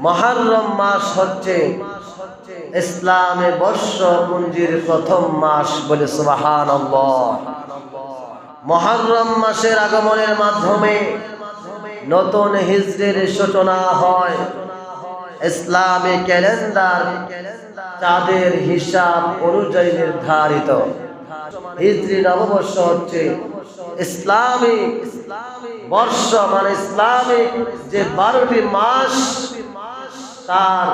মুহররম মাস হচ্ছে ইসলামে বর্ষপঞ্জির প্রথম মাস, বলে সুবহানাল্লাহ। মুহররম মাসের আগমনের মাধ্যমে নতুন হিজরির সূচনা হয়। ইসলামী ক্যালেন্ডার চাঁদের হিসাব অনুযায়ী নির্ধারিত। হিজরি নববর্ষ হচ্ছে ইসলামী বর্ষ, মানে ইসলামিক যে 12টি মাস, তার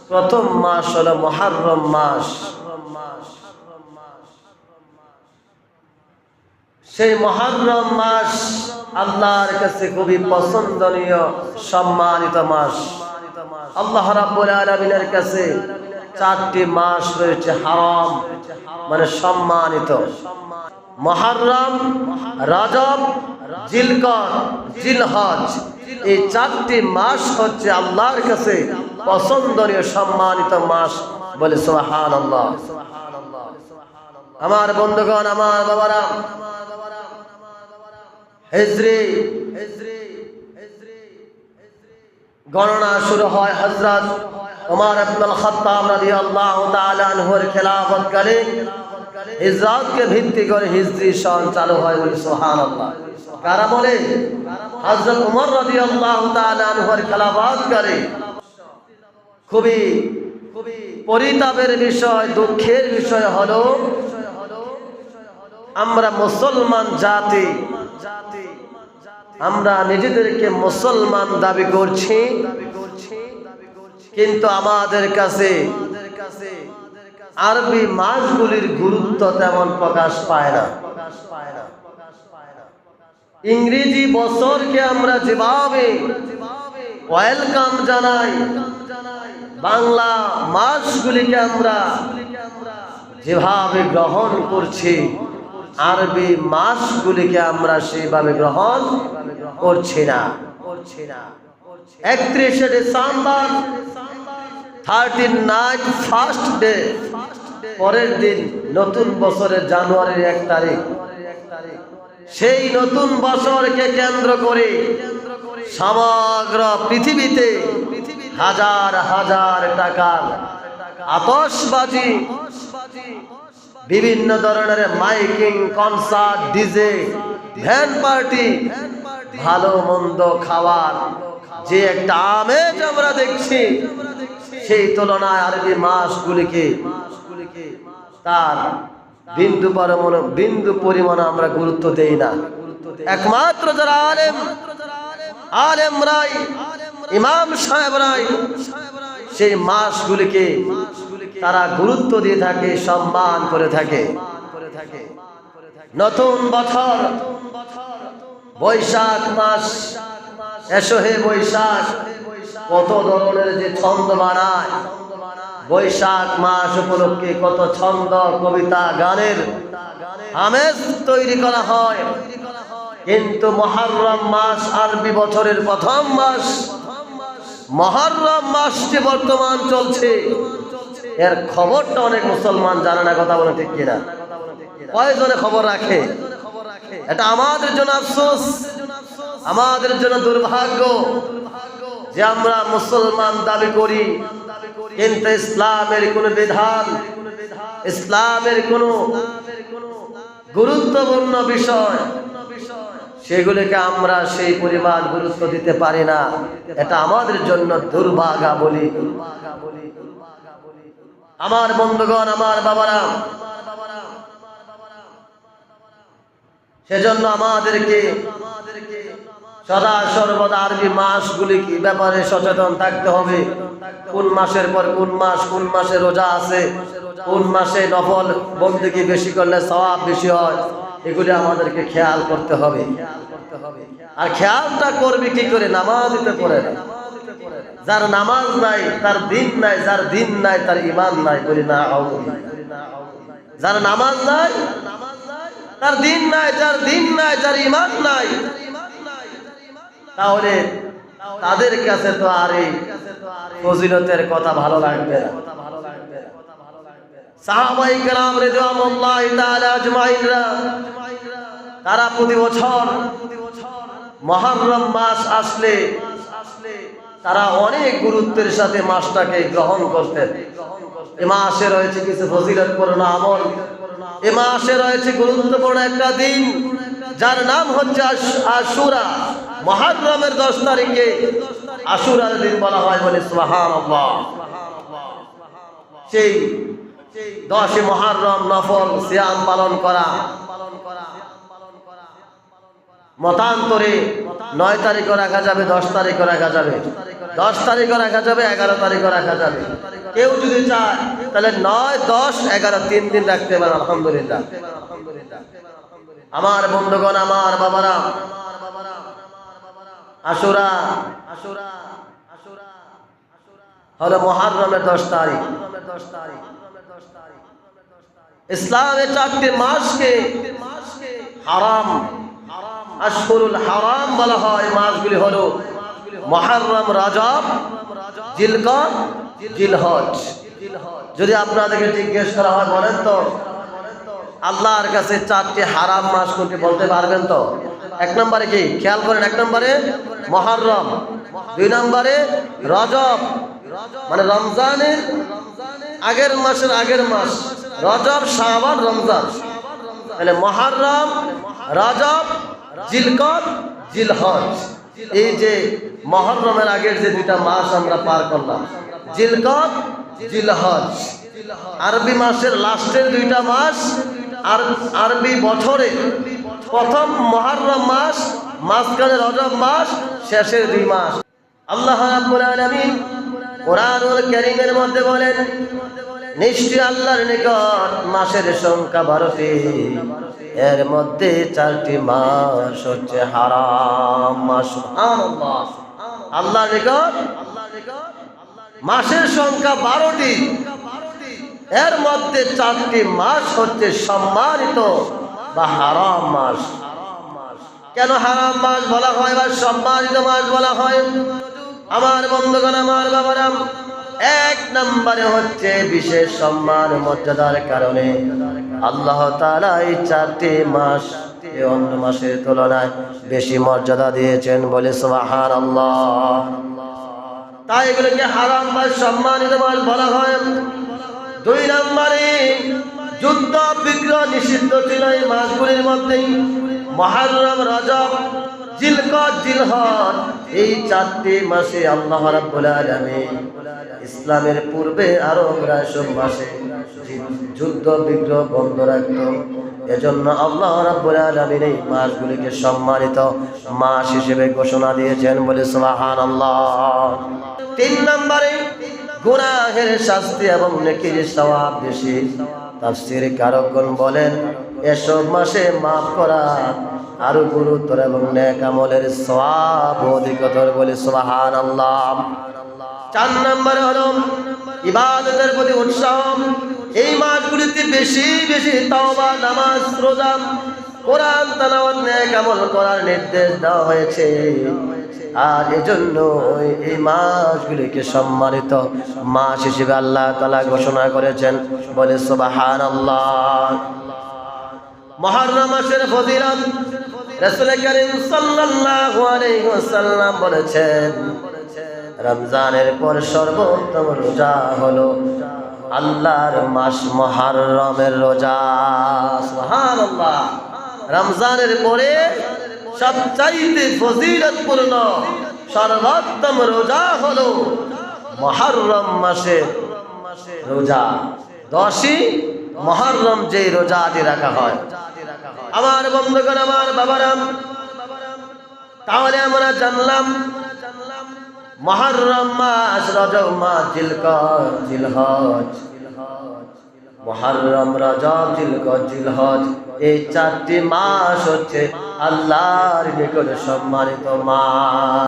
প্রথম মাস হলো মুহররম মাস। সেই মুহররম মাস আল্লাহর কাছে খুবই পছন্দনীয়, সম্মানিত মাস। আল্লাহ রাব্বুল আলামিনের কাছে 4টি মাস রয়েছে হারাম, মানে সম্মানিত: মুহররম, রজব, জিলকদ, জিলহজ। এই 4টি মাস হচ্ছে আল্লাহর কাছে পছন্দনীয়, সম্মানিত মাস, বলে সুবহানাল্লাহ। আমার বন্ধুগণ, আমার বাবারা, হিজরি গণনা শুরু হয় হযরত ওমর ইবনুল খাত্তাব রাদিয়াল্লাহু তাআলা আনহুর খেলাফতকালে। হিজরতকে ভিত্তি করে হিজরি সন চালু হয়, বলে সুবহানাল্লাহ। কারা বলে? হযরত ওমর রাদিয়াল্লাহু তাআলা আনহুর খেলাফতকালে। খুবই পরিতাপের বিষয়, দুঃখের বিষয় হলো আমরা মুসলমান জাতি, আমরা নিজেদেরকে মুসলমান দাবি করছি, কিন্তু আমাদের কাছে আরবি মাসগুলির গুরুত্ব তেমন প্রকাশ পায় না। ইংরেজি বছরকে আমরা যেভাবে ওয়েলকাম জানাই, বাংলা মাসগুলিকে আমরা যেভাবে গ্রহণ করছি, আরবি মাসগুলিকে আমরা সেভাবে গ্রহণ করছি না। 31শে ডিসেম্বর 39 ফার্স্ট ডে, পরের দিন নতুন বছরের জানুয়ারির 1 তারিখ। সেই নতুন বছরকে কেন্দ্র করে সমগ্র পৃথিবীতে হাজার হাজার টাকার আতশবাজি, বিভিন্ন ধরনের miking, concert, DJ, van party, ভালো মন্দ খাওয়ার যে একটা আমেজ আমরা দেখছি, সেই তুলনায় আরবি মাসগুলিকে তার বিন্দু পরিমাণ আমরা গুরুত্ব দেই না। একমাত্র যারা আলেমরাই, ইমাম সাহেবরাই সেই মাসগুলিকে তারা গুরুত্ব দিয়ে থাকে, সম্মান করে থাকে। নতুন বছর বৈশাখ মাস, এসো হে বৈশাখ, কত ধরনের যে ছন্দ বানায়। বৈশাখ মাস উপলক্ষে কত ছন্দ, কবিতা, গানের আমেজ তৈরি করা হয়। কিন্তু মুহররম মাস আরবি বছরের প্রথম মাস, মুহররম মাসটি বর্তমান চলছে, এর খবরটা অনেক মুসলমান জানে না। কথা বলে ঠিক কিনা? কয়জনে খবর রাখে? এটা আমাদের জন্য আফসোস, আমাদের জন্য দুর্ভাগ্য যে আমরা মুসলমান দাবি করি, কিন্তু ইসলামের কোন বিধান, ইসলামের কোন গুরুত্বপূর্ণ বিষয়, সেগুলিকে আমরা সেই পরিমাণ গুরুত্ব দিতে পারি না। এটা আমাদের জন্য দুর্ভাগ্য বলি। আমার বন্ধুগণ, আমার বাবারা, সেজন্য আমাদেরকে সদা সর্বদা আরবি মাসগুলি কি ব্যাপারে সচেতন থাকতে হবে। কোন মাসের পর কোন মাস, কোন মাসে রোজা আছে, কোন মাসে নফল বন্দেগী বেশি করলে সওয়াব বেশি হয়, এগুলি আমাদেরকে খেয়াল করতে হবে। আর খেয়ালটা করবি কি করে? নামাজতে পড়ে না। যার নামাজ নাই তার দিন নাই, যার দিন নাই তার ঈমান নাই, বলি না। যার নামাজ নাই তার দিন নাই, যার দিন নাই যার ঈমান নাই, তাহলে তাদের কাছে তো আর এই ফজিলতের কথা ভালো লাগবে না। সাহাবায়ে কেরাম রিদওয়ানুল্লাহি তাআলা আজমাইনরা তারা প্রতি বছর মুহররম মাস আসলে তারা অনেক গুরুত্বের সাথে মাসটাকে গ্রহণ করতেন। এ মাসে রয়েছে কিছু ফজিলতপূর্ণ আমল, এ মাসে রয়েছে গুরুত্বপূর্ণ একটা দিন যার নাম হচ্ছে আশুরা। মুহররমের 10 তারিখে আশুরার দিন বলা হয় বলে সুবহানাল্লাহ। সেই 10 মুহররম নফল সিয়াম পালন করা, মতান্তরে 9 তারিখও রাখা যাবে, 10 তারিখও রাখা যাবে, 10 তারিখও রাখা যাবে, 11 তারিখও রাখা যাবে। কেউ যদি চায় তাহলে 9, 10, 11 3 দিন রাখতে পারে। আলহামদুলিল্লাহ। আমার বন্ধুগণ, আমার বাবারা, আশুরা হলো মুহররমের 10 তারিখ। ইসলামের 4টি মাসকে হারাম, আশহুরুল হারাম বলা হয়। মাসগুলি হলো মুহররম, রজব, জিলকদ, জিলহজ। যদি আপনাদেরকে জিজ্ঞেস করা হয় বলেন তো আল্লাহর কাছে 4টি হারাম মাস কোনটি বলতে পারবেন তো? 1 নম্বরে কি খেয়াল করেন, 1 নম্বরে মুহররম, 2 নম্বরে রজব মানে রমজানের আগের মাসের আগের মাস, রজব, শাবান, রমজান। তাহলে মুহররম, রজব, জিলকদ, জিলহজ। এই যে মুহররমের আগের যে 2টা মাস আমরা পার করলাম, জিলকদ, জিলহজ, আরবি মাসের লাস্টের 2টা মাস, আর আরবি বছরে প্রথম মুহররম মাস, মাঝখানে রজব মাস, শেষের 2 মাস। আল্লাহ রাব্বুল আলামিন কোরআনুল কারীমের মধ্যে বলেন, নিশ্চয় আল্লাহর নিকট মাসের সংখ্যা 12টি, এর মধ্যে 4টি মাস হচ্ছে হারাম মাস। সুবহানাল্লাহ। আল্লাহর নিকট মাসের সংখ্যা 12টি, এর মধ্যে 4টি মাস হচ্ছে সম্মানিত বা হারাম মাস। কেন হারাম মাস বলা হয় বা সম্মানিত মাস বলা হয়? আমার বন্ধুগণ, আমার বাবারা, 1 নম্বরে হচ্ছে বিশেষ সম্মান মর্যাদার কারণে আল্লাহ তাআলা এই 4টি মাস অন্য মাসের তুলনায় বেশি মর্যাদা দিয়েছেন বলে সুবহানাল্লাহ। তাই এগুলোকে হারাম বা সম্মানিত মাস বলা হয়। 2 নম্বরে যুদ্ধ বিগ্রহ নিষিদ্ধ ছিল এই মাসগুলির মধ্যে। মুহররম, রজব, জিলকদ, জিলহজ, এই 4টি মাসে আল্লাহ রাব্বুল আলামিন ইসলামের পূর্বে আরো প্রায় সব মাসে যুদ্ধ বিগ্রহ বন্ধ রাখত। এজন্য আল্লাহ রাব্বুল আলামিন এই মাসগুলিকে সম্মানিত মাস হিসেবে ঘোষণা দিয়েছেন বলে সুবহানাল্লাহ। 3 নম্বরে গুনাহের শাস্তি এবং নেকির সওয়াব বেশি। তাফসীর কারকগণ বলেন, এসব মাসে মাফ করা আরো গুরুতর এবং নেক আমলের সওয়াব অধিকতর বলে সুবহানাল্লাহ। 4 নম্বরে হলো ইবাদতের প্রতি উৎসাহ। এই মাসগুলিতে বেশি বেশি তাওবা, নামাজ, রোজা, কোরআন তেলাওয়াত, নেক আমল করার নির্দেশ দেওয়া হয়েছে। আর এজন্য এই মাসগুলিকে সম্মানিত মাস হিসেবে আল্লাহ তাআলা ঘোষণা করেছেন বলে সুবহানাল্লাহ। মুহররম মাসের ফজিলত রাসূল করিম সাল্লাল্লাহু আলাইহি ওয়াসাল্লাম বলেছেন, রমজানের পর সর্বোত্তম রোজা হলো আল্লাহর মাস মুহররমের রোজা। সুবহানাল্লাহ। রমজানের পরে সবচাইতে ফজিলতপূর্ণ সর্বোত্তম রোজা হলো মুহররম মাসের রোজা। 10ই মুহররম যে রোজাটি রাখা হয়। আমার বন্ধুগণ, আমার বাবারা, তাহলে আমরা জানলাম মুহররম মাস, রজব মাস, জিলকদ, জিলহজ, মুহররম, রজব, জিলকদ, জিলহজ, এই 4টি মাস হচ্ছে আল্লাহর নিকট সম্মানিত মাস।